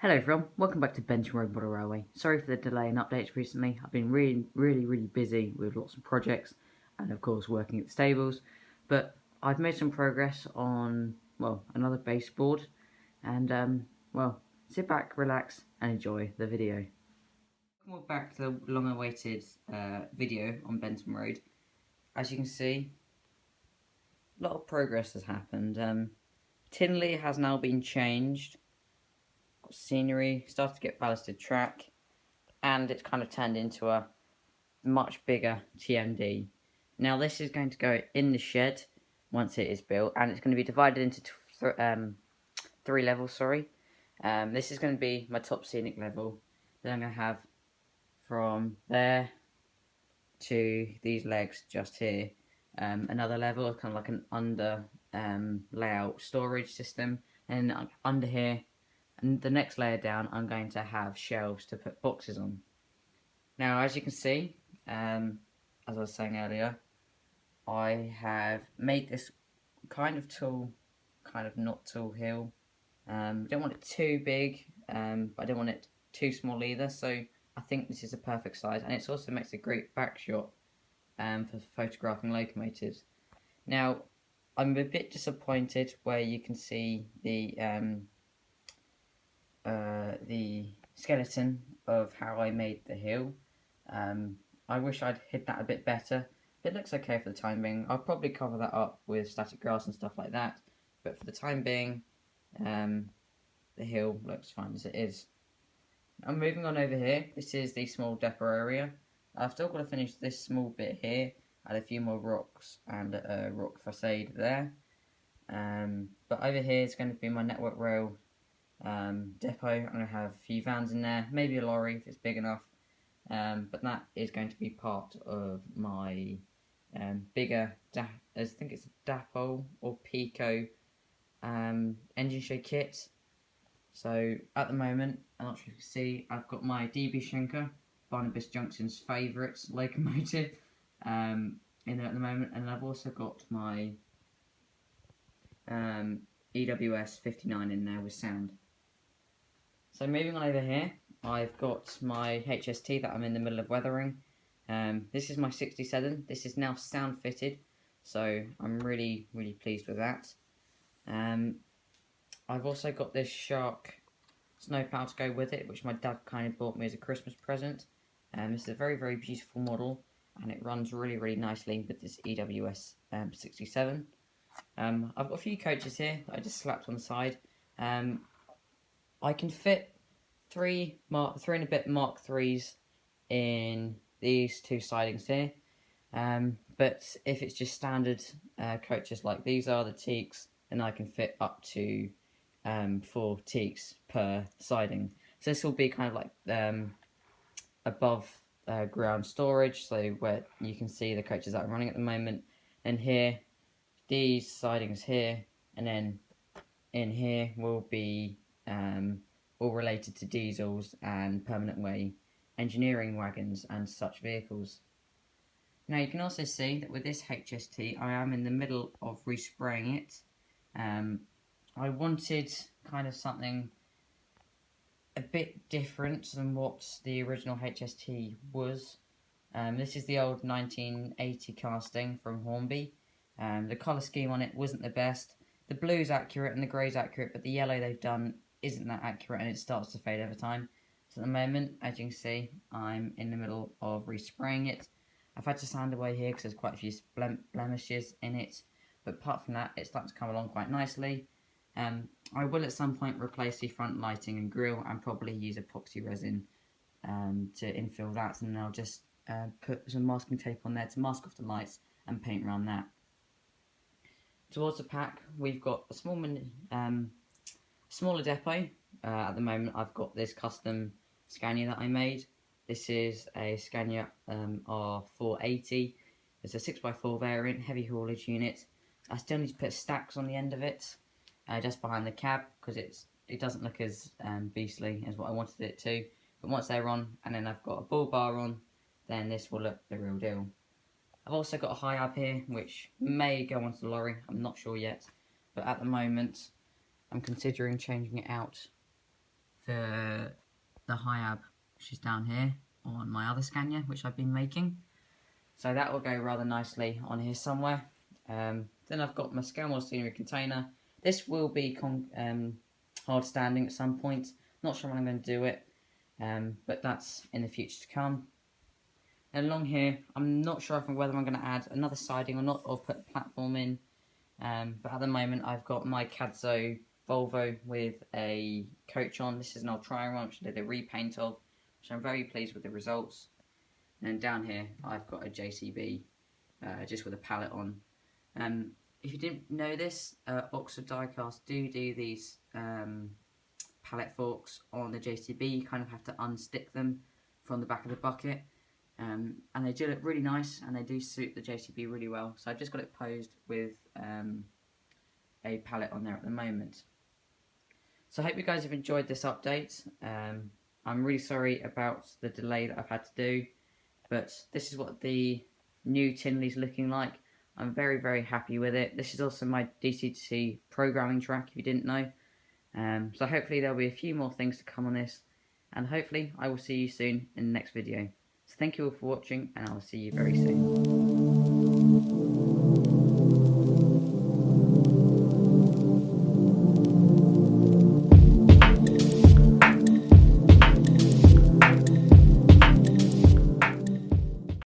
Hello everyone, welcome back to Benton Road Model Railway. Sorry for the delay in updates recently. I've been really busy with lots of projects and of course working at the stables, but I've made some progress on, well, another baseboard and well, sit back, relax and enjoy the video. Welcome back to the long awaited video on Benton Road. As you can see, a lot of progress has happened. Tinnely has now been changed. Scenery, started to get ballasted track, and it's kind of turned into a much bigger TMD. Now this is going to go in the shed once it is built, and it's going to be divided into three levels. This is going to be my top scenic level. Then I'm going to have from there to these legs just here another level, kind of like an under layout storage system, and under here. And the next layer down, I'm going to have shelves to put boxes on. Now, as you can see, as I was saying earlier, I have made this kind of tall, kind of not tall hill. Don't want it too big, but I don't want it too small either. So I think this is a perfect size, and it also makes a great back shot for photographing locomotives. Now, I'm a bit disappointed where you can see the skeleton of how I made the hill. I wish I'd hid that a bit better. It looks okay for the time being. I'll probably cover that up with static grass and stuff like that, but for the time being, the hill looks fine as it is. I'm moving on over here. This is the small depot area. I've still got to finish this small bit here, add a few more rocks and a rock facade there. But over here is going to be my network rail depot. I'm going to have a few vans in there, maybe a lorry if it's big enough, but that is going to be part of my bigger, I think it's a Dapo or Pico engine shed kit. So at the moment, I'm not sure if you can see, I've got my DB Schenker, Barnabas Junction's favourite locomotive in there at the moment, and I've also got my EWS 59 in there with sound. So moving on over here, I've got my HST that I'm in the middle of weathering. This is my 67. This is now sound fitted, so I'm really pleased with that. I've also got this Shark snowplow to go with it, which my dad kind of bought me as a Christmas present. This is a very beautiful model, and it runs really nicely with this EWS 67. I've got a few coaches here that I just slapped on the side. I can fit three and a bit Mark 3s in these two sidings here, but if it's just standard coaches like these are, the teaks, then I can fit up to 4 teaks per siding. So this will be kind of like above ground storage, so where you can see the coaches that I'm running at the moment. And here, these sidings here, and then in here will be all related to diesels and permanent way engineering wagons and such vehicles. Now you can also see that with this HST I am in the middle of respraying it. I wanted kind of something a bit different than what the original HST was. This is the old 1980 casting from Hornby. The colour scheme on it wasn't the best. The blue's accurate and the grey's accurate, but the yellow they've done isn't that accurate and it starts to fade over time. So at the moment, as you can see, I'm in the middle of respraying it. I've had to sand away here because there's quite a few blemishes in it, but apart from that, it's starting to come along quite nicely. I will at some point replace the front lighting and grille and probably use epoxy resin to infill that, and then I'll just put some masking tape on there to mask off the lights and paint around that. Towards the pack, we've got a smaller depot. at the moment I've got this custom Scania that I made. This is a Scania R480. It's a 6x4 variant, heavy haulage unit. I still need to put stacks on the end of it, just behind the cab, because it doesn't look as beastly as what I wanted it to. But once they're on, and then I've got a bull bar on, then this will look the real deal. I've also got a high ab here, which may go onto the lorry. I'm not sure yet, but at the moment I'm considering changing it out for the high ab, which is down here on my other Scania, which I've been making. So that will go rather nicely on here somewhere. Then I've got my Scalmore scenery container. This will be hard standing at some point. Not sure when I'm going to do it, but that's in the future to come. And along here, I'm not sure whether I'm going to add another siding or not, or put a platform in. But at the moment, I've got my Cazzo Volvo with a coach on. This is an old Triumph, which I did a repaint of, which I'm very pleased with the results. And then down here, I've got a JCB, just with a pallet on. If you didn't know this, Oxford Diecast do these pallet forks on the JCB. You kind of have to unstick them from the back of the bucket. And they do look really nice, and they do suit the JCB really well. So I've just got it posed with a pallet on there at the moment. So I hope you guys have enjoyed this update. I'm really sorry about the delay that I've had to do, but this is what the new Tinnely's looking like. I'm very, very happy with it. This is also my DC-to-C programming track, if you didn't know. So hopefully there'll be a few more things to come on this, and hopefully I will see you soon in the next video. So thank you all for watching, and I will see you very soon.